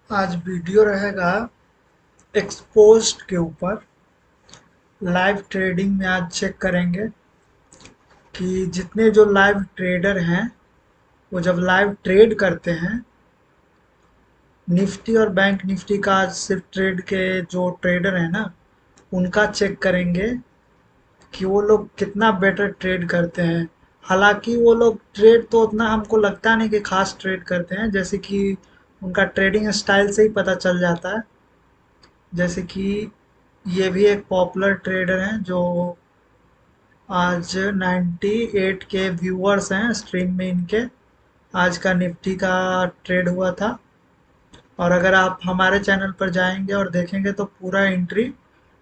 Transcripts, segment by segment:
आज वीडियो रहेगा एक्सपोज्ड के ऊपर। लाइव ट्रेडिंग में आज चेक करेंगे कि जितने जो लाइव ट्रेडर हैं वो जब लाइव ट्रेड करते हैं निफ्टी और बैंक निफ्टी का, आज सिर्फ ट्रेड के जो ट्रेडर हैं ना उनका चेक करेंगे कि वो लोग कितना बेटर ट्रेड करते हैं। हालांकि वो लोग ट्रेड तो उतना हमको लगता नहीं कि खास ट्रेड करते हैं, जैसे कि उनका ट्रेडिंग स्टाइल से ही पता चल जाता है। जैसे कि ये भी एक पॉपुलर ट्रेडर हैं जो आज 98 के व्यूअर्स हैं स्ट्रीम में इनके। आज का निफ्टी का ट्रेड हुआ था और अगर आप हमारे चैनल पर जाएंगे और देखेंगे तो पूरा एंट्री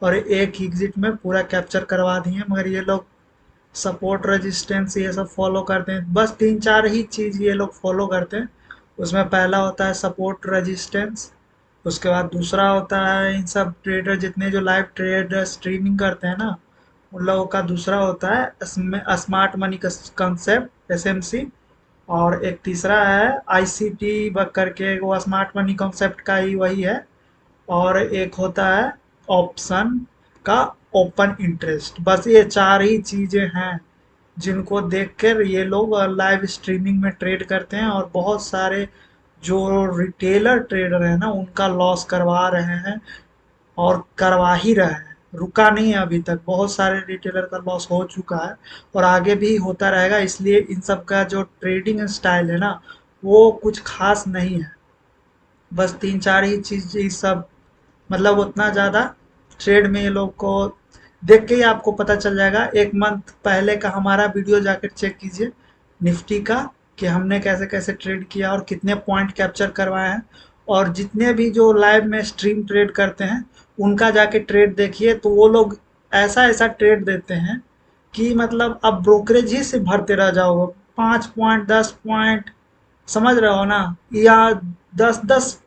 और एक एग्जिट में पूरा कैप्चर करवा दिए। मगर ये लोग सपोर्ट रेजिस्टेंस ये सब फॉलो करते हैं, बस तीन चार ही चीज़ ये लोग फॉलो करते हैं। उसमें पहला होता है सपोर्ट रेजिस्टेंस, उसके बाद दूसरा होता है इन सब ट्रेडर जितने जो लाइव ट्रेडर स्ट्रीमिंग करते हैं ना उन लोगों का दूसरा होता है स्मार्ट मनी कंसेप्ट एसएमसी। और एक तीसरा है आईसीटी बक करके, वो स्मार्ट मनी कॉन्सेप्ट का ही वही है। और एक होता है ऑप्शन का ओपन इंटरेस्ट। बस ये चार ही चीजें हैं जिनको देखकर ये लोग लाइव स्ट्रीमिंग में ट्रेड करते हैं। और बहुत सारे जो रिटेलर ट्रेडर है ना उनका लॉस करवा रहे हैं और करवा ही रहे हैं, रुका नहीं है अभी तक। बहुत सारे रिटेलर का लॉस हो चुका है और आगे भी होता रहेगा। इसलिए इन सब का जो ट्रेडिंग स्टाइल है ना वो कुछ खास नहीं है। बस तीन चार ही चीज ये सब, मतलब उतना ज़्यादा ट्रेड में ये लोग को देख के ही आपको पता चल जाएगा। एक मंथ पहले का हमारा वीडियो जाकर चेक कीजिए निफ्टी का, कि हमने कैसे कैसे ट्रेड किया और कितने पॉइंट कैप्चर करवाए हैं। और जितने भी जो लाइव में स्ट्रीम ट्रेड करते हैं उनका जाके ट्रेड देखिए तो वो लोग ऐसा ऐसा ट्रेड देते हैं कि मतलब आप ब्रोकरेज ही से भरते रह जाओगे। 5 पॉइंट 10 पॉइंट, समझ रहे हो ना, या 10 10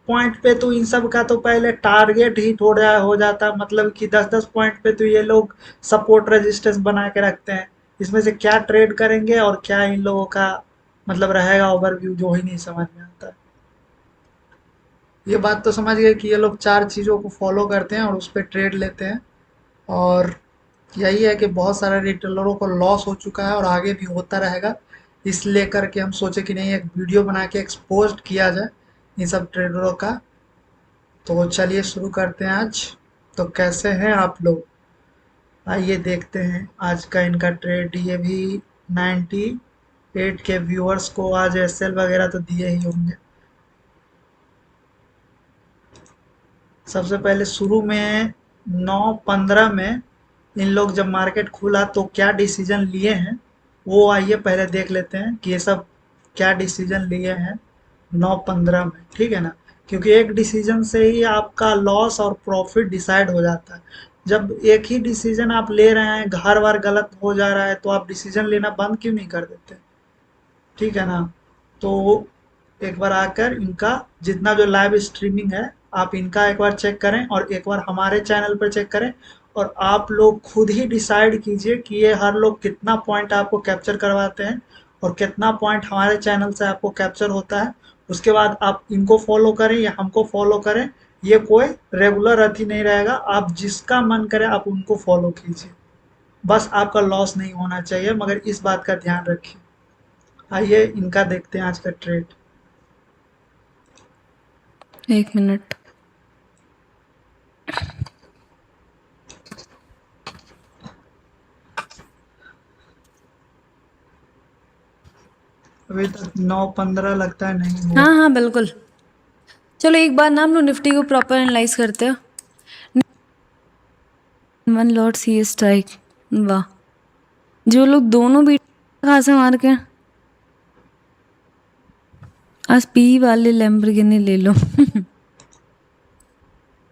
पॉइंट पे तो इन सब का तो पहले टारगेट हिट हो जाता। मतलब कि 10 10 पॉइंट पे तो ये लोग सपोर्ट रेजिस्टेंस बना के रखते हैं। इसमें से क्या ट्रेड करेंगे और क्या इन लोगों का मतलब रहेगा ओवरव्यू, जो ही नहीं समझ में आता। ये बात तो समझ गए कि ये लोग चार चीज़ों को फॉलो करते हैं और उस पर ट्रेड लेते हैं। और यही है कि बहुत सारे रिटेलरों को लॉस हो चुका है और आगे भी होता रहेगा। इस लेकर के हम सोचे कि नहीं एक वीडियो बना के एक्सपोज किया जाए इन सब ट्रेडरों का। तो चलिए शुरू करते हैं आज। तो कैसे हैं आप लोग, आइए देखते हैं आज का इनका ट्रेड। ये भी 98 के व्यूअर्स को आज एसएल वगैरह तो दिए ही होंगे। सबसे पहले शुरू में 9:15 में इन लोग जब मार्केट खुला तो क्या डिसीजन लिए हैं वो आइए पहले देख लेते हैं कि ये सब क्या डिसीजन लिए हैं 9:15 में, ठीक है ना। क्योंकि एक डिसीजन से ही आपका लॉस और प्रॉफिट डिसाइड हो जाता है। जब एक ही डिसीजन आप ले रहे हैं हर बार गलत हो जा रहा है तो आप डिसीजन लेना बंद क्यों नहीं कर देते, ठीक है ना। तो एक बार आकर इनका जितना जो लाइव स्ट्रीमिंग है आप इनका एक बार चेक करें और एक बार हमारे चैनल पर चेक करें। और आप लोग खुद ही डिसाइड कीजिए कि ये हर लोग कितना पॉइंट आपको कैप्चर करवाते हैं और कितना पॉइंट हमारे चैनल से आपको कैप्चर होता है। उसके बाद आप इनको फॉलो करें या हमको फॉलो करें, ये कोई रेगुलर अथी नहीं रहेगा। आप जिसका मन करे आप उनको फॉलो कीजिए, बस आपका लॉस नहीं होना चाहिए, मगर इस बात का ध्यान रखिए। आइए इनका देखते हैं आज का ट्रेड। एक मिनट। अभी तक 9:15 लगता है नहीं हुआ। हाँ हाँ बिल्कुल। चलो एक बार ना हम लोग निफ्टी को प्रॉपर एनालाइज करते हैं। वन लॉट सी स्ट्राइक, वाह। जो लोग दोनों बीट कहाँ से मार के, आज पी वाले लैम्बोर्गिनी ले लो।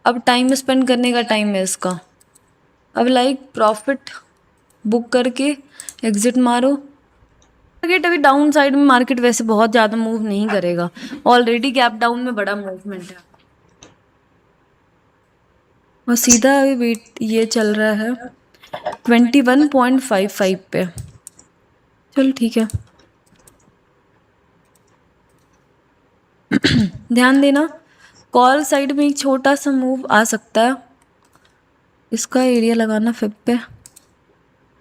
अब टाइम स्पेंड करने का टाइम है इसका। अब लाइक प्रॉफिट बुक करके एग्जिट मारो। मार्केट अभी डाउन साइड में, मार्केट वैसे बहुत ज़्यादा मूव नहीं करेगा, ऑलरेडी गैप डाउन में बड़ा मूवमेंट है। और सीधा अभी वेट ये चल रहा है 21.55 पे। चलो ठीक है। ध्यान देना, कॉल साइड में एक छोटा सा मूव आ सकता है, इसका एरिया लगाना फिब पे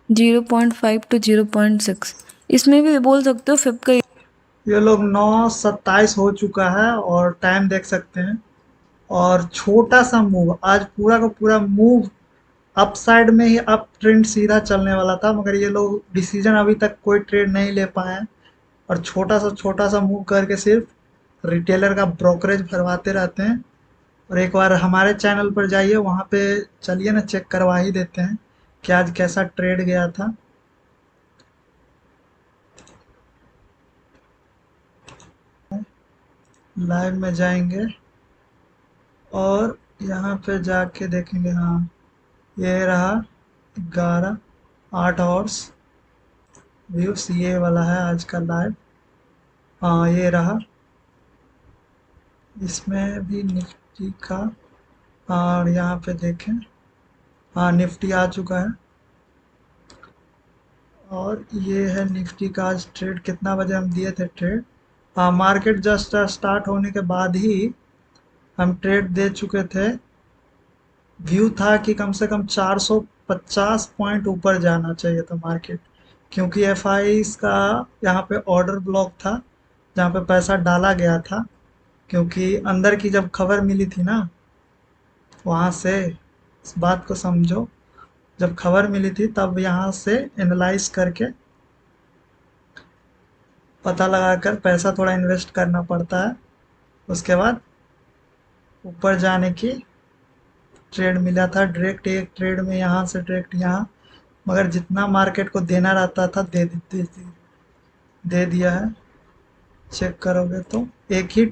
0.5 to 0.6, इसमें भी बोल सकते हो फिब का। ये लोग 9:27 हो चुका है और टाइम देख सकते हैं। और छोटा सा मूव, आज पूरा का पूरा मूव अप साइड में ही, अप ट्रेंड सीधा चलने वाला था, मगर ये लोग डिसीजन अभी तक कोई ट्रेड नहीं ले पाए हैं और छोटा सा मूव करके सिर्फ रिटेलर का ब्रोकरेज भरवाते रहते हैं। और एक बार हमारे चैनल पर जाइए, वहाँ पे चलिए ना चेक करवा ही देते हैं कि आज कैसा ट्रेड गया था। लाइव में जाएंगे और यहाँ पे जाके देखेंगे। हाँ, ये रहा 8 हॉर्स व्यूज, ये वाला है आज का लाइव। हाँ, ये रहा। इसमें भी निफ्टी का, और यहाँ पे देखें, हाँ निफ्टी आ चुका है। और ये है निफ्टी का आज ट्रेड, कितना बजे हम दिए थे ट्रेड। हाँ, मार्केट जस्ट स्टार्ट होने के बाद ही हम ट्रेड दे चुके थे। व्यू था कि कम से कम 450 पॉइंट ऊपर जाना चाहिए था मार्केट, क्योंकि एफ का यहाँ पे ऑर्डर ब्लॉक था जहाँ पे पैसा डाला गया था। क्योंकि अंदर की जब खबर मिली थी ना, वहाँ से, इस बात को समझो, जब खबर मिली थी तब यहाँ से एनालाइज करके पता लगाकर पैसा थोड़ा इन्वेस्ट करना पड़ता है। उसके बाद ऊपर जाने की ट्रेड मिला था डायरेक्ट, एक ट्रेड में यहाँ से डायरेक्ट यहाँ। मगर जितना मार्केट को देना रहता था दे दिया है। चेक करोगे तो एक ही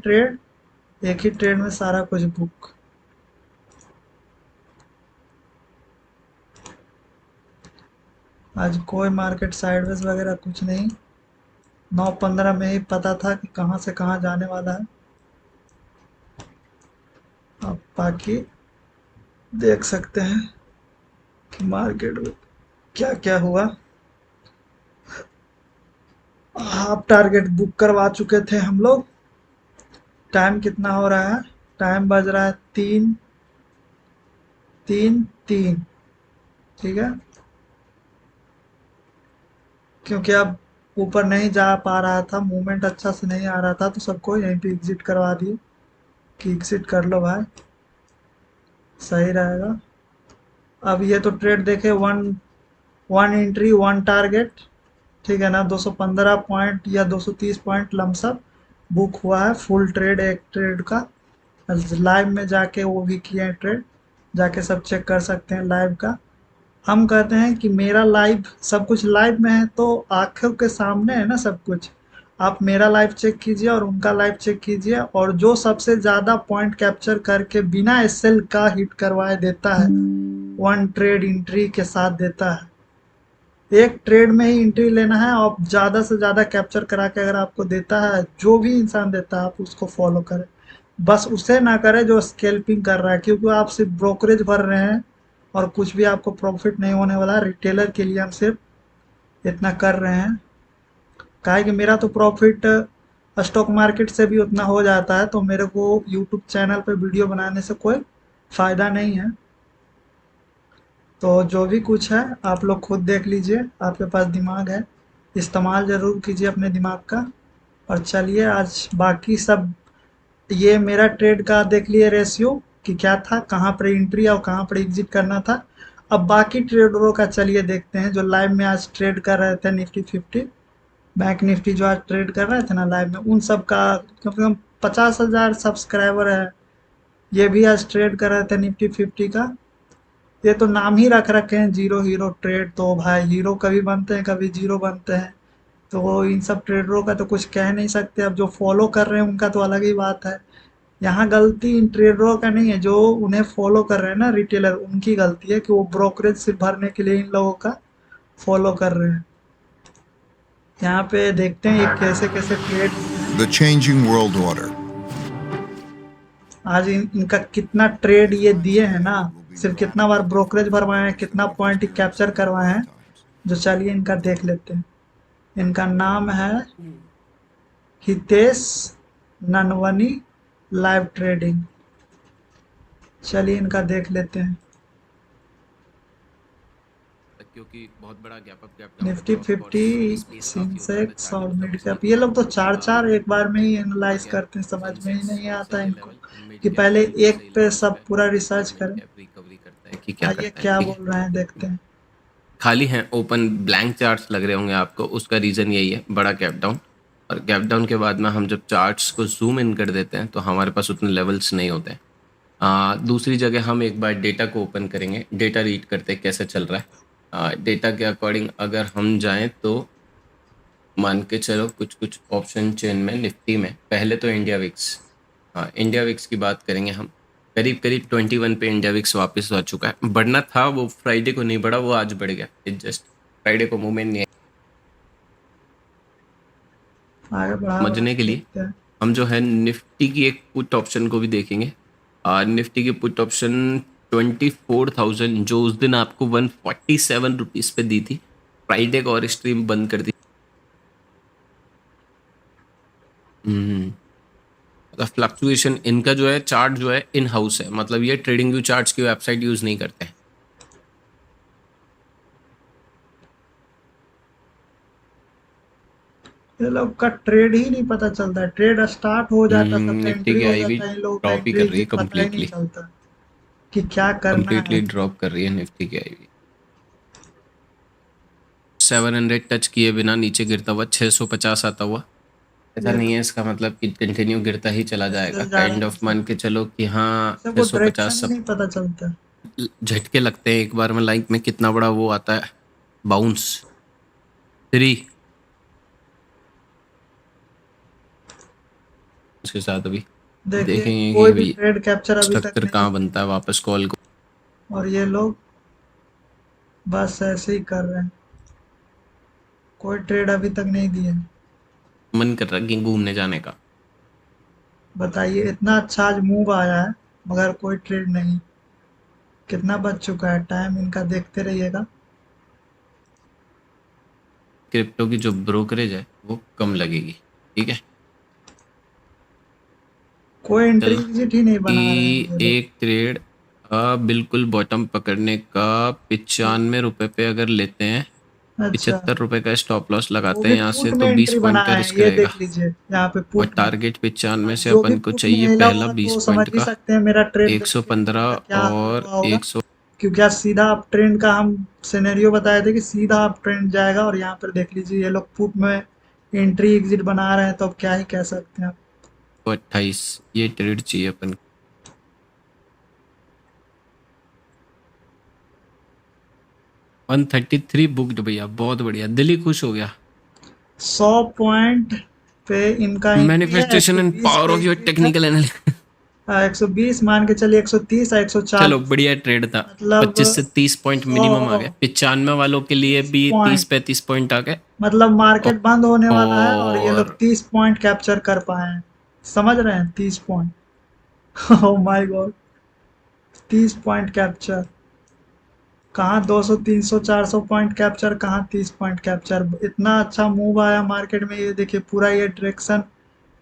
ट्रेड में सारा कुछ बुक। आज कोई मार्केट साइडवेज वगैरह कुछ नहीं, 9:15 में ही पता था कि कहाँ से कहाँ जाने वाला है। अब बाकी देख सकते हैं कि मार्केट में क्या क्या हुआ। हाफ टारगेट बुक करवा चुके थे हम लोग। टाइम कितना हो रहा है, टाइम बज रहा है 3:03। ठीक है, क्योंकि अब ऊपर नहीं जा पा रहा था, मूवमेंट अच्छा से नहीं आ रहा था, तो सबको यहीं पे एग्जिट करवा दिए कि एग्जिट कर लो भाई, सही रहेगा। अब ये तो ट्रेड देखे, one one entry one target, ठीक है ना। 215 पॉइंट या 230 पॉइंट लमसम बुक हुआ है, फुल ट्रेड एक ट्रेड का। लाइव में जाके वो भी किए हैं ट्रेड, जाके सब चेक कर सकते हैं लाइव का। हम कहते हैं कि मेरा लाइव, सब कुछ लाइव में है तो आंखों के सामने है ना सब कुछ। आप मेरा लाइव चेक कीजिए और उनका लाइव चेक कीजिए, और जो सबसे ज़्यादा पॉइंट कैप्चर करके बिना एसएल का हिट करवाए देता है, वन ट्रेड एंट्री के साथ देता है। एक ट्रेड में ही एंट्री लेना है, और ज़्यादा से ज़्यादा कैप्चर करा के अगर आपको देता है, जो भी इंसान देता है, आप उसको फॉलो करें। बस उसे ना करें जो स्कैल्पिंग कर रहा है, क्योंकि आप सिर्फ ब्रोकरेज भर रहे हैं और कुछ भी आपको प्रॉफिट नहीं होने वाला। रिटेलर के लिए हम सिर्फ इतना कर रहे हैं, काहे कि मेरा तो प्रॉफिट स्टॉक मार्केट से भी उतना हो जाता है, तो मेरे को यूट्यूब चैनल पे वीडियो बनाने से कोई फ़ायदा नहीं है। तो जो भी कुछ है आप लोग खुद देख लीजिए, आपके पास दिमाग है, इस्तेमाल ज़रूर कीजिए अपने दिमाग का। और चलिए आज बाकी सब, ये मेरा ट्रेड का देख लिए रेशियो कि क्या था, कहाँ पर एंट्री और कहाँ पर एग्जिट करना था। अब बाकी ट्रेडरों का चलिए देखते हैं, जो लाइव में आज ट्रेड कर रहे थे निफ्टी 50, बैंक निफ्टी जो आज ट्रेड कर रहे थे ना लाइव में, उन सब का कम से कम 50,000 सब्सक्राइबर है। ये भी आज ट्रेड कर रहे थे निफ्टी 50 का। ये तो नाम ही रख रखे हैं जीरो हीरो ट्रेड, तो भाई हीरो कभी बनते हैं कभी जीरो बनते हैं, तो इन सब ट्रेडरों का तो कुछ कह नहीं सकते। अब जो फॉलो कर रहे हैं उनका तो अलग ही बात है। यहाँ गलती इन ट्रेडरों का नहीं है, जो उन्हें फॉलो कर रहे हैं ना रिटेलर, उनकी गलती है कि वो ब्रोकरेज सिर्फ भरने के लिए इन लोगों का फॉलो कर रहे हैं। यहाँ पे देखते हैं ये कैसे कैसे trade, The changing world order. आज इनका कितना ट्रेड ये दिए हैं ना, सिर्फ कितना बार ब्रोकरेज भरवाए हैं, कितना पॉइंट कैप्चर करवाए हैं, जो चलिए इनका देख लेते हैं। इनका नाम है हितेश ननवनी लाइव ट्रेडिंग। चलिए इनका देख लेते हैं। क्योंकि बहुत बड़ा gap up gap down Nifty था, ऑफ 50, कोर्स स्पेस काफी होता है सेंसेक्स चार्ट और में, तब मिड इसलिए कैप, ये थोड़ा लोग तो सा चार चार एक बार में ही एनालाइज अगेन करते हैं, समझ में ही सेंसेक्स नहीं आता सही है है इनको लेवल, मिड कि कैप पहले बिल्कुल एक सही पे लेवल्स सब पे, पूरा देखते हैं रिसर्च मिड करें। कैप रिकवरी करता है कि क्या आइए करता है। क्या ठीक है, बोल रहे हैं देखते हैं। खाली हैं ओपन ब्लैंक चार्ट्स लग रहे होंगे आपको, उसका रीज़न यही है, बड़ा गैप डाउन। और गैप डाउन के बाद में हम जब चार्ट्स को जूम इन कर देते हैं तो हमारे पास उतने लेवल्स नहीं होते हैं। दूसरी जगह हम एक बार डेटा को ओपन करेंगे, डेटा रीड करते हैं कैसे चल रहा है। डेटा के अकॉर्डिंग अगर हम जाएं तो मान के चलो कुछ कुछ ऑप्शन चेन में निफ्टी में पहले तो इंडिया विक्स, हाँ इंडिया विक्स की बात करेंगे हम, करीब करीब 21 पे इंडिया विक्स वापस आ चुका है। बढ़ना था वो फ्राइडे को नहीं बढ़ा, वो आज बढ़ गया, इट जस्ट फ्राइडे को मूवमेंट नहीं है। आगे बढ़ा समझने के के लिए देखते हैं। हम जो है निफ्टी की एक पुट ऑप्शन को भी देखेंगे। निफ्टी की पुट ऑप्शन 24,000 जो उस दिन आपको 147 रुपीज़ पे दी थी, फ्राइडे को और स्ट्रीम बंद कर दी। मतलब फ्लक्चुएशन इनका जो है चार्ट जो है इन हाउस है, मतलब ये ट्रेडिंग व्यू चार्ट्स की वेबसाइट यूज़ नहीं करते हैं। ये लोग का ट्रेड ही नहीं पता चलता है, ट्रेड स्टार्ट हो जाता है, सबका निफ्टी एंट्री की हो आईवी जाता है, इन लोगों का ड्रॉप ही एंट्री कर रही है एग्जिट पता ही नहीं कम्प्लीटली, चलता कि क्या करना है। कम्प्लीटली ड्रॉप कर रही है निफ्टी की आईवी। 700 टच किए बिना नीचे गिरता हुआ 650 आता हुआ, ऐसा ये नहीं लोग है इसका मतलब कि कंटिन्यू गिरता ही चला जाएगा, चल जा रहे काइंड हैं ऑफ सब, मान के चलो कि हाँ सबको डायरेक्शन 650 ही सब नहीं पता चलता। झटके लगते हैं एक बार में, लाइक में कितना बड़ा वो आता है बाउंस। 3 उसके साथ अभी देखिए देखेंगे कि कोई भी भाई ट्रेड कैप्चर अभी तक स्ट्रक्चर नहीं कहाँ बनता है वापस कॉल को। हुआ और ये लोग बस ऐसे ही कर रहे हैं, कोई ट्रेड अभी तक नहीं दिए। मन कर रहा है कि घूमने जाने का। बताइए इतना अच्छा आज मूव आया है मगर कोई ट्रेड नहीं। कितना बज चुका है टाइम इनका, देखते रहिएगा। क्रिप्टो की जो ब्रोकरेज है वो कम लगेगी, ठीक है। कोई एंट्री चलो एग्जिट ही नहीं बना रहे हैं कि ये लोग। एक ट्रेड बिल्कुल बॉटम पकड़ने का 95 रुपये पे अगर लेते हैं, अच्छा, 75 रुपये का स्टॉप लॉस वो लगाते भी हैं यहाँ पुट से, में तो 20 एंट्री बना पॉइंट का है, रिस्क ये रहेगा। देख लीजिए यहाँ पे और पुट में। टारगेट 95 से जो भी अपन को पुट में चाहिए हिला पहला होगा 20 तो समझ पॉइंट ही का सकते हैं मेरा ट्रेड देख के कि 115 इनका क्या हाल और हुआ होगा। 100। क्योंकि आज सीधा अप ट्रेंड का हम सिनेरियो बताए थे कि सीधा अप ट्रेंड जाएगा, और यहाँ पर देख लीजिए ये लोग पुट में एंट्री एग्जिट बना रहे हैं, तो अब क्या ही कह सकते हैं आप। 28 ये ट्रेड चाहिए अपन को। 133 बुकड भैया, बहुत बढ़िया, दिल ही खुश हो गया। 100 पॉइंट पे इनका एंट्री है, मैनिफेस्टेशन एंड 120 पावर पे ऑफ योर एग्जिट है। Technical analysis. 120 मान के चलिए, 130 और चलो 140, बढ़िया ट्रेड था, मतलब 25 से 30 पॉइंट 100 मिनिमम आ गया, 95 वालों के लिए 30 भी पॉइंट, 30-35 पॉइंट आ गए। मतलब मार्केट बंद होने वाला है और ये लोग और 30 पॉइंट कैप्चर कर पाए हैं। समझ रहे हैं, 30 point. Oh my God, 30 point capture. कहाँ 200 300 400 पॉइंट कैप्चर, कहाँ 30 पॉइंट कैप्चर। इतना अच्छा मूव आया मार्केट में, ये देखिए पूरा ये डायरेक्शन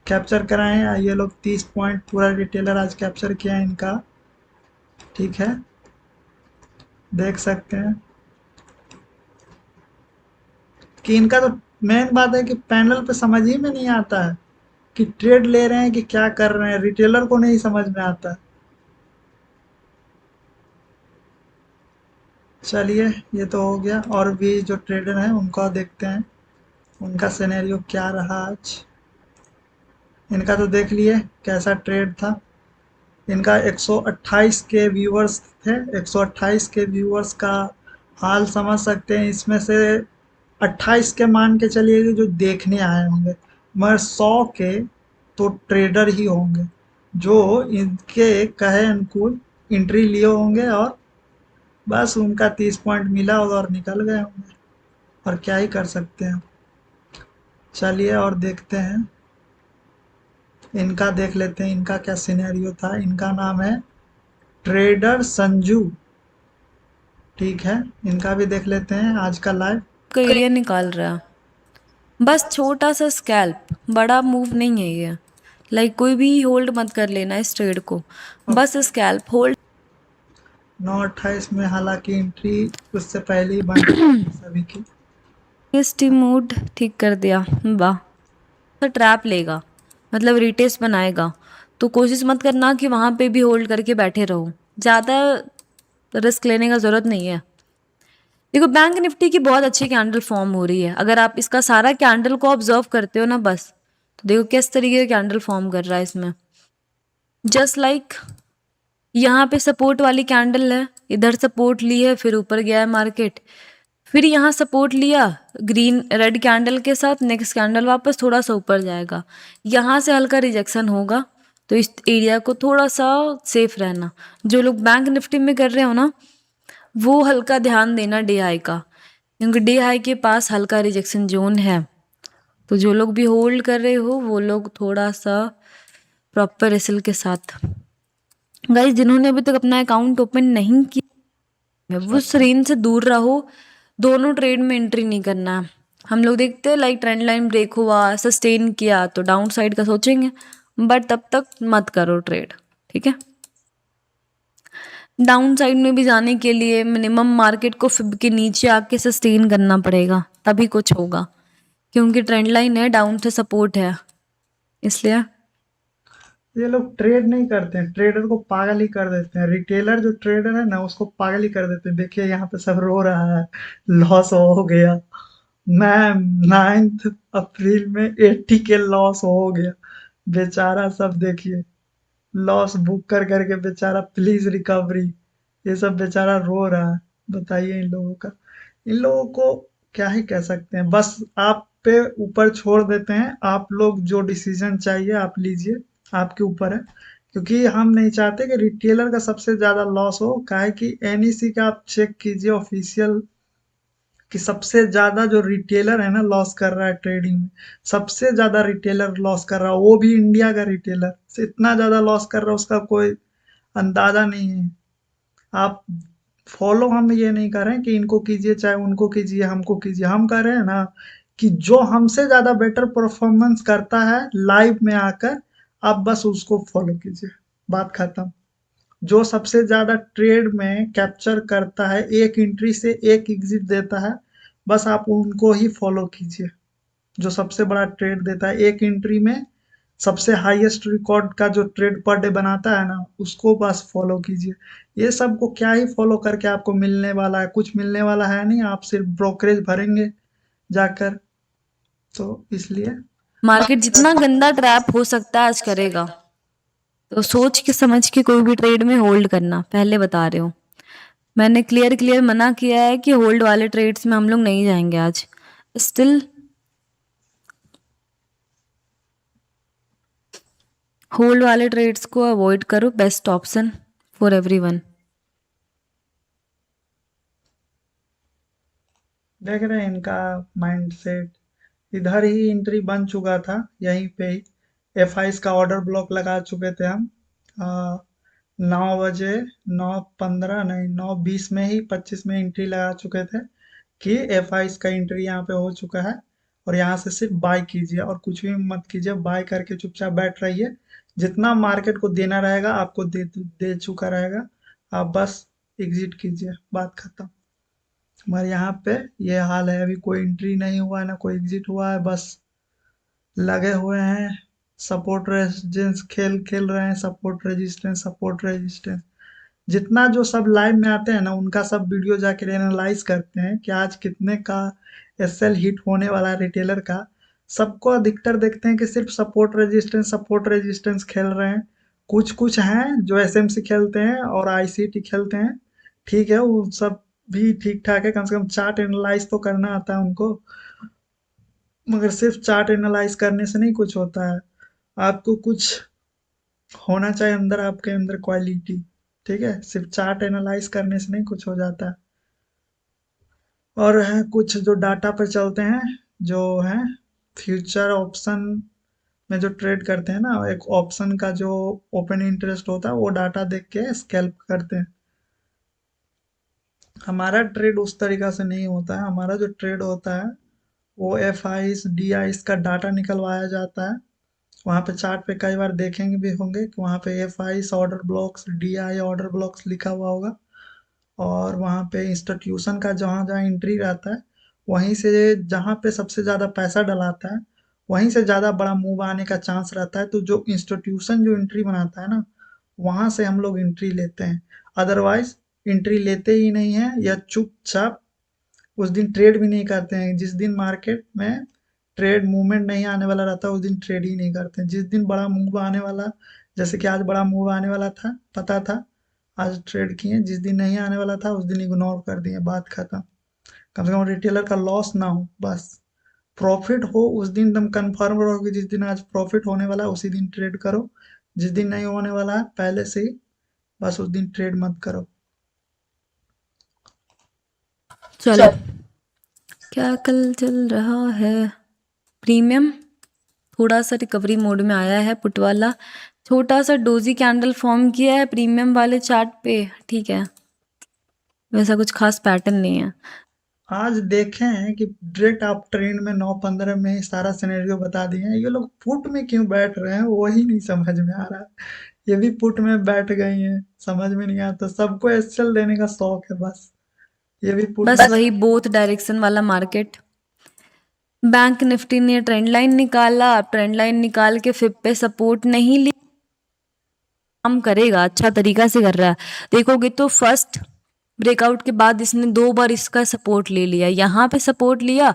कैप्चर कराए हैं ये लोग। 30 पॉइंट पूरा रिटेलर आज कैप्चर किया है इनका, ठीक है, देख सकते हैं कि इनका तो मेन बात है कि पैनल पे समझ ही में नहीं आता है कि ट्रेड ले रहे हैं कि क्या कर रहे हैं, रिटेलर को नहीं समझ में आता। चलिए ये तो हो गया, और भी जो ट्रेडर हैं उनको देखते हैं उनका सिनेरियो क्या रहा आज। इनका तो देख लिए कैसा ट्रेड था। इनका 128 के व्यूअर्स थे, 128 के व्यूअर्स का हाल समझ सकते हैं। इसमें से 28 के मान के चलिए कि जो देखने आए होंगे, मगर 100 के तो ट्रेडर ही होंगे जो इनके कहे अनुकूल एंट्री लिए होंगे, और बस उनका 30 पॉइंट मिला होगा और निकल गए होंगे, और क्या ही कर सकते हैं। चलिए और देखते हैं, इनका देख लेते हैं इनका क्या सिनेरियो था। इनका नाम है ट्रेडर संजू, ठीक है, इनका भी देख लेते हैं आज का लाइव। का एरिया निकाल रहा है, बस छोटा सा स्कैल्प, बड़ा मूव नहीं है ये, लाइक कोई भी होल्ड मत कर लेना इस ट्रेड को, बस स्कैल्प होल्ड। 9:28 में हालांकि एंट्री उससे पहले ही बन चुकी थी सभी की। टी मूड ठीक कर दिया, वाह। तो ट्रैप लेगा, मतलब रिटेस्ट बनाएगा, तो कोशिश मत करना कि वहाँ पे भी होल्ड करके बैठे रहो, ज़्यादा रिस्क लेने का ज़रूरत नहीं है। देखो बैंक निफ्टी की बहुत अच्छी कैंडल फॉर्म हो रही है, अगर आप इसका सारा कैंडल को ऑब्जर्व करते हो ना बस, तो देखो किस तरीके का कैंडल फॉर्म कर रहा है इसमें। जस्ट लाइक यहाँ पे सपोर्ट वाली कैंडल है, इधर सपोर्ट ली है, फिर ऊपर गया है मार्केट, फिर यहाँ सपोर्ट लिया ग्रीन रेड कैंडल के साथ, नेक्स्ट कैंडल वापस थोड़ा सा ऊपर जाएगा, यहाँ से हल्का रिजेक्शन होगा, तो इस एरिया को थोड़ा सा सेफ रहना। जो लोग बैंक निफ्टी में कर रहे हो ना, वो हल्का ध्यान देना डे हाई का, क्योंकि डे हाई के पास हल्का रिजेक्शन जोन है। तो जो लोग भी होल्ड कर रहे हो वो लोग थोड़ा सा प्रॉपर एसएल के साथ। गाइस जिन्होंने अभी तक अपना अकाउंट ओपन नहीं किया वो उस रेंज से दूर रहो, दोनों ट्रेड में एंट्री नहीं करना है। हम लोग देखते हैं लाइक ट्रेंड लाइन ब्रेक हुआ, सस्टेन किया तो डाउन साइड का सोचेंगे, बट तब तक मत करो ट्रेड, ठीक है। डाउन साइड में भी जाने के लिए मिनिमम मार्केट को फिब के नीचे आके सस्टेन करना पड़ेगा, तभी कुछ होगा, क्योंकि ट्रेंड लाइन है, डाउन से सपोर्ट है, इसलिए। ये लोग ट्रेड नहीं करते हैं, ट्रेडर को पागल ही कर देते हैं। रिटेलर जो ट्रेडर है ना उसको पागल ही कर देते हैं। देखिए यहाँ पे सब रो रहा है, लॉस हो गया। मैं 9 अप्रैल में 80 के लॉस हो गया। बेचारा सब देखिए लॉस बुक कर करके बेचारा प्लीज रिकवरी, ये सब बेचारा रो रहा है। बताइए इन लोगों का, इन लोगों को क्या ही कह सकते हैं। बस आप पे ऊपर छोड़ देते हैं, आप लोग जो डिसीजन चाहिए आप लीजिए, आपके ऊपर है। क्योंकि हम नहीं चाहते कि रिटेलर का सबसे ज्यादा लॉस हो, काहे कि एनईसी का आप चेक कीजिए ऑफिशियल कि सबसे ज्यादा जो रिटेलर है ना लॉस कर रहा है ट्रेडिंग में, सबसे ज्यादा रिटेलर लॉस कर रहा है, वो भी इंडिया का रिटेलर इतना ज्यादा लॉस कर रहा है उसका कोई अंदाजा नहीं है। आप फॉलो हम ये नहीं कर रहे हैं कि इनको कीजिए चाहे उनको कीजिए हमको कीजिए, हम कह रहे हैं ना कि जो हमसे ज्यादा बेटर परफॉर्मेंस करता है लाइव में आकर आप बस उसको फॉलो कीजिए, बात खत्म। जो सबसे ज्यादा ट्रेड में कैप्चर करता है, एक एंट्री से एक एग्जिट देता है, बस आप उनको ही फॉलो कीजिए। जो सबसे बड़ा ट्रेड देता है एक एंट्री में, सबसे हाईएस्ट रिकॉर्ड का जो ट्रेड पर डे बनाता है ना उसको बस फॉलो कीजिए। ये सब को क्या ही फॉलो करके आपको मिलने वाला है, कुछ मिलने वाला है नहीं, आप सिर्फ ब्रोकरेज भरेंगे जाकर। तो इसलिए मार्केट जितना गंदा ट्रैप हो सकता है आज करेगा, तो सोच के समझ के कोई भी ट्रेड में होल्ड करना, पहले बता रहे हो। मैंने क्लियर क्लियर मना किया है कि होल्ड वाले ट्रेड्स में हम लोग नहीं जाएंगे आज। स्टिल होल्ड वाले ट्रेड्स को अवॉइड करो, बेस्ट ऑप्शन फॉर एवरीवन। देख रहे हैं इनका माइंडसेट, इधर ही एंट्री बन चुका था, यहीं पे ही एफ का ऑर्डर ब्लॉक लगा चुके थे हम। 9 बजे 9:15 नहीं 9:20 में ही 25 में एंट्री लगा चुके थे कि एफ का एंट्री यहाँ पे हो चुका है। और यहाँ से सिर्फ बाय कीजिए और कुछ भी मत कीजिए, बाय करके चुपचाप बैठ रहिए। जितना मार्केट को देना रहेगा आपको दे चुका रहेगा, आप बस एग्जिट कीजिए, बात खत्म। हमारे यहाँ पे ये हाल है, अभी कोई एंट्री नहीं हुआ है ना कोई एग्जिट हुआ है, बस लगे हुए हैं। सपोर्ट रेजिस्टेंस खेल खेल रहे हैं, सपोर्ट रेजिस्टेंस सपोर्ट रेजिस्टेंस। जितना जो सब लाइव में आते हैं ना उनका सब वीडियो जाके एनालाइज करते हैं कि आज कितने का एसएल हिट होने वाला है रिटेलर का। सबको अधिकतर देखते हैं कि सिर्फ सपोर्ट रेजिस्टेंस खेल रहे हैं। कुछ कुछ हैं जो एसएमसी खेलते हैं और आईसीटी खेलते हैं, ठीक है वो सब भी ठीक ठाक है, कम से कम चार्ट एनालाइज तो करना आता है उनको। मगर सिर्फ चार्ट एनालाइज करने से नहीं कुछ होता है, आपको कुछ होना चाहिए अंदर, आपके अंदर क्वालिटी। ठीक है, सिर्फ चार्ट एनालाइज करने से नहीं कुछ हो जाता है। और है कुछ जो डाटा पर चलते हैं, जो है फ्यूचर ऑप्शन में जो ट्रेड करते हैं ना, एक ऑप्शन का जो ओपन इंटरेस्ट होता है वो डाटा देख के स्कैल्प करते हैं। हमारा ट्रेड उस तरीका से नहीं होता है, हमारा जो ट्रेड होता है वो एफ आईस डी आईस का डाटा निकलवाया जाता है वहाँ पे चार्ट पे कई बार देखेंगे भी होंगे कि वहाँ पे F I order blocks, D I order blocks लिखा हुआ होगा। और वहाँ पे इंस्टीट्यूशन का जहाँ जहाँ एंट्री रहता है, वहीं से जहाँ पे सबसे ज़्यादा पैसा डलाता है, वहीं से ज़्यादा बड़ा मूव आने का चांस रहता है। तो जो इंस्टीट्यूशन जो एंट्री बनाता है ना, वहाँ से हम लोग एंट्री लेते हैं। अदरवाइज एंट्री लेते ही नहीं है, या चुपचाप उस दिन ट्रेड भी नहीं करते हैं। जिस दिन मार्केट में ट्रेड मूवमेंट नहीं आने वाला रहता है, उस दिन ट्रेड ही नहीं करते हैं। जिस दिन बड़ा मूव आने वाला, जैसे कि आज बड़ा मूव आने वाला था, पता था, आज ट्रेड किए। जिस दिन नहीं आने वाला था उस दिन इग्नोर कर दिए, बात खत्म। कम से कम रिटेलर का लॉस ना हो, बस प्रॉफिट हो। उस दिन एकदम कंफर्म रहो कि जिस दिन आज प्रॉफिट होने वाला है उसी दिन ट्रेड करो। जिस दिन नहीं होने वाला है पहले से ही बस उस दिन ट्रेड मत करो। चलो, क्या कल चल रहा है? प्रीमियम थोड़ा सा रिकवरी मोड में आया है, पुट वाला छोटा सा डोजी कैंडल फॉर्म किया है प्रीमियम वाले चार्ट पे, ठीक है, वैसा कुछ खास पैटर्न नहीं है। आज देखे हैं कि डायरेक्ट आप ट्रेंड में 9:15 में ही सारा सिनेरियो बता दिए हैं। ये लोग पुट में क्यों बैठ रहे हैं वही नहीं समझ में आ रहा। ये भी पुट में बैठ गई हैं, समझ में नहीं आता। सबको एसएल देने का शौक है बस, ये भी पुट बस वही बोथ डायरेक्शन वाला मार्केट। बैंक निफ्टी ने ट्रेंड लाइन निकाला, ट्रेंड लाइन निकाल के फिब पे सपोर्ट नहीं लिया, काम करेगा, अच्छा तरीका से कर रहा है। देखोगे तो फर्स्ट ब्रेकआउट के बाद इसने 2 बार इसका सपोर्ट ले लिया, यहाँ पे सपोर्ट लिया,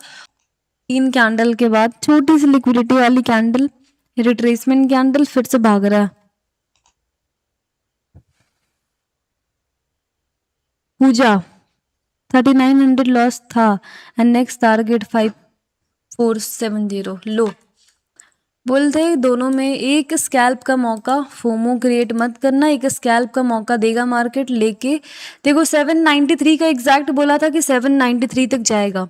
3 कैंडल के बाद छोटी सी लिक्विडिटी वाली कैंडल, रिट्रेसमेंट कैंडल, फिर से भाग रहा है। पूजा 3900 लॉस था एंड नेक्स्ट टारगेट 5470 लो। बोलते हैं दोनों में एक स्कैल्प का मौका, फोमो क्रिएट मत करना, एक स्कैल्प का मौका देगा मार्केट लेके। देखो 793 का एग्जैक्ट बोला था कि 793 तक जाएगा,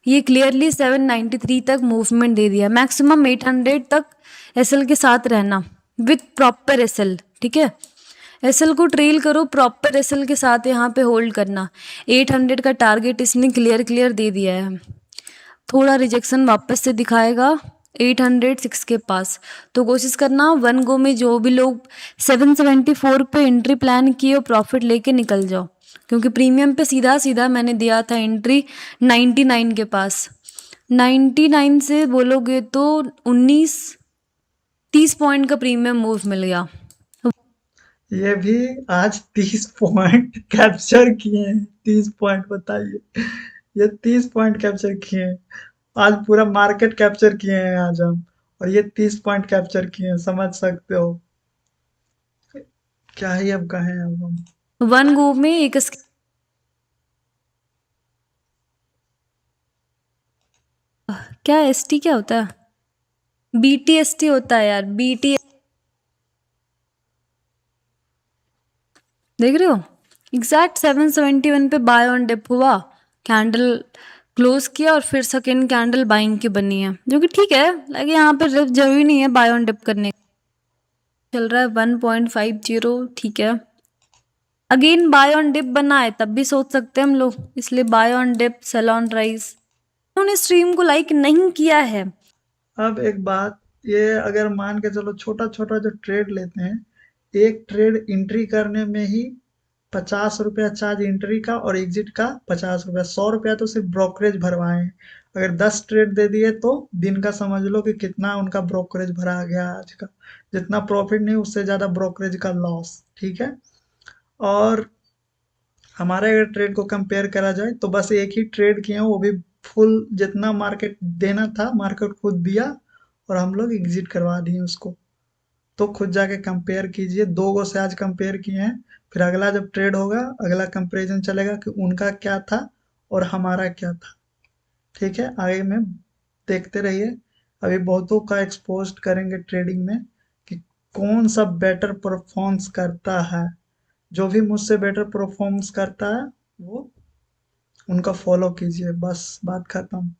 ये क्लियरली 793 तक मूवमेंट दे दिया। मैक्सिमम 800 तक एसएल के साथ रहना विथ प्रॉपर एसएल, ठीक है, एसएल को ट्रेल करो, प्रॉपर एसएल के साथ यहाँ पे होल्ड करना। 800 का टारगेट इसने क्लियर दे दिया है, थोड़ा रिजेक्शन वापस से दिखाएगा 806 के पास, तो कोशिश करना वन गो में जो भी लोग 774 पे एंट्री प्लान किए हो प्रॉफिट लेके निकल जाओ, क्योंकि प्रीमियम पे सीधा सीधा मैंने दिया था एंट्री 99 के पास। 99 से बोलोगे तो 19-30 पॉइंट का प्रीमियम मूव मिल गया। ये भी आज 30 पॉइंट कैप्चर किए हैं। 30 पॉइंट बताइए, ये 30 पॉइंट कैप्चर किए हैं। आज पूरा मार्केट कैप्चर किए हैं आज हम, और ये 30 पॉइंट कैप्चर किए हैं, समझ सकते हो। क्या ही अब कहें अब हम। वन गो में एक क्या एसटी क्या होता है? बीटीएसटी होता है यार, बीटी, देख रहे हो एग्जैक्ट 771 पे बाय ऑन डिप हुआ, कैंडल क्लोज किया और फिर सेकेंड कैंडल बाइंग की बनी है, जो कि ठीक है, लगे यहाँ पे रिप जरूरी नहीं है बाय ऑन डिप करने। चल रहा है 1.50, ठीक है, अगेन बाय ऑन डिप बना है तब भी सोच सकते हैं हम लोग, इसलिए buy on dip, sell on rise. उन्होंने स्ट्रीम को लाइक नहीं किया है। अब एक बात, ये अगर मान के चलो छोटा छोटा जो ट्रेड लेते हैं, एक ट्रेड एंट्री करने में ही 50 रुपया चार्ज एंट्री का, और एग्जिट का 50 रुपया, 100 रुपया तो सिर्फ ब्रोकरेज भरवाए हैं। अगर 10 ट्रेड दे दिए तो दिन का समझ लो कि कितना उनका ब्रोकरेज भरा गया आज का। जितना प्रॉफिट नहीं उससे ज़्यादा ब्रोकरेज का लॉस, ठीक है। और हमारे अगर ट्रेड को कंपेयर करा जाए तो बस एक ही ट्रेड किए हैं, वो भी फुल जितना मार्केट देना था मार्केट खुद दिया, और हम लोग एग्जिट करवा दिए उसको। तो खुद जाके कंपेयर कीजिए, 2 गो से आज कंपेयर किए हैं। फिर अगला जब ट्रेड होगा अगला कंपेरिजन चलेगा कि उनका क्या था और हमारा क्या था, ठीक है। आगे में देखते रहिए, अभी बहुतों का एक्सपोज करेंगे ट्रेडिंग में कि कौन सा बेटर परफॉर्मेंस करता है। जो भी मुझसे बेटर परफॉर्मेंस करता है वो उनका फॉलो कीजिए, बस बात खत्म।